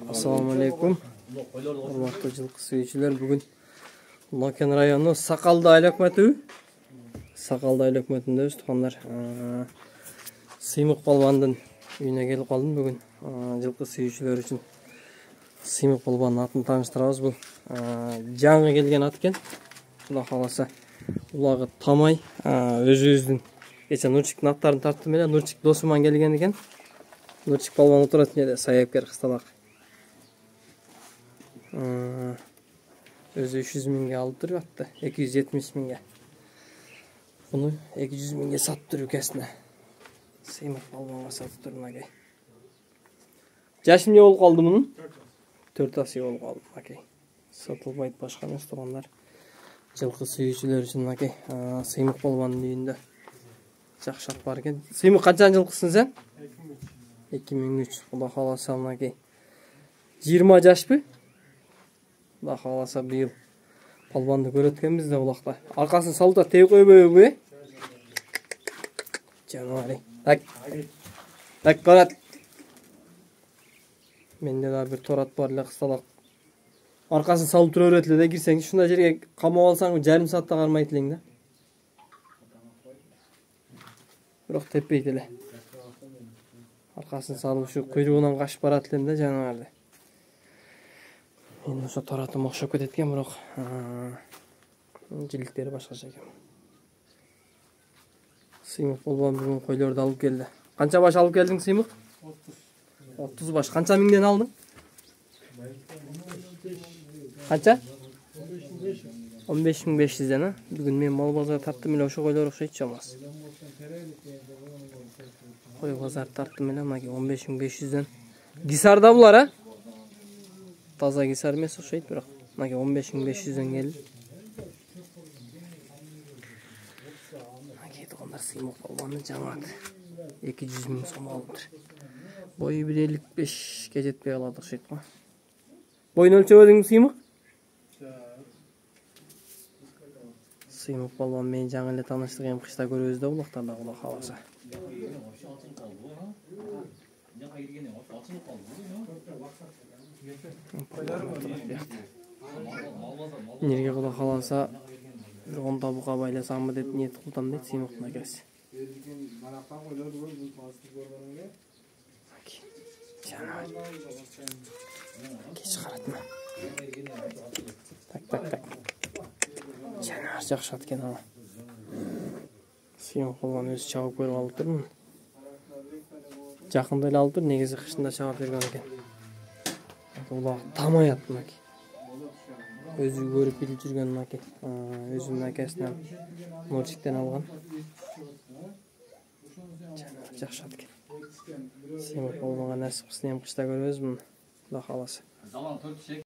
Assalamu alaikum. Hormatly жылқы сүйүүчүлөр, бүгүн Локен району Сакалды айыл өкмөтүндөбүз, туугандар. Сыймык балбандын үйүнө келип калдым бүгүн. Жылқы сүйүүчүлөр үчүн Сыймык балбандын атын тааныштырабыз. Бул жаңы келген ат экен. Кудай кааласа, улагы тамай, өзүбүздүн кече Нурчиктин аттарын тарттым эле. Нурчик досуман келген экен. Нурчик балбан отурат жерде саяпкер кысталак. Өзү 300 миңге алып туруп атты. 270 миңге. Буну 200 миңге сатып туруп кесине. Сыймык балбанга сатып туруп акей. Жашы эмне болуп калды мунун? 4 асый болуп калды акей. Сатылбайт башка эмес, туугандар. Жылкы сүйүүчүлөр үчүн акей. Сыймык балбандын үйүндө жакшы ат бар экен. Сыймык канчанын жылкысың сен? 2003. Кудай кааласа акей. 20 жашпы? Кудай кааласа быйыл балбанды көрөт экенбиз да улакта. Аркасын салып да тег койбойбу, Жаныбар. Так барат. Менде да бир торат бар эле кысталак. Аркасын салып тура берет эле да, кирсең ушундай жерге камап алсаң жарым саатта кармайт элең да. Бирок теппейт эле. Аркасын салып ушу куйругунан качып барат элем да жаныбарды. Мен ошо торатым окшоп кетет экен, бирок жиликтери башкача экен. Сыймык балбан бүгүн койлорду алып келди. Канча баш алып келдиң Сыймык? 30 баш. Канча миңден алдың? Канча? 15.500'den. Бүгүн мен мал базар тарттым эле, ошо койлор окшойт чамасы. Кой базар тарттым эле, мына 15.500'den. Гисарда булар, таза гисар эмес окшойт, бирок мына 15.500'den келди. Мына туугандар, Сыймык балбандын жаңы 200 миң сом алыптыр. Бою 1.55 жетпей калат окшойт го. Боюн өлчөбөдүңбү Сыймык? Сыймык балбан менен жаңы эле тааныштык, эми кышта көрөбүз да улактарда, Кудай кааласа. Нерге Кудай кааласа бир 10 табука байласамбы деп ниет кылдым дейт Сыймыктын акасы. Кеч каратма. Так. Жанар жакшы ат экен ала. Сыймык балбан өзү чабып көрүп алыптыр. Жакында эле алыптыр, негизи кышында чабып берген экен. Улак тамай ат мына. Өзү көрүп билип жүргөн мына. Өзүнүн акасынан Нурчиктен алган. Жанар жакшы ат экен. Сыймык балбанга насип кылсын, эми кышта көрөбүз муну. Кудай кааласа.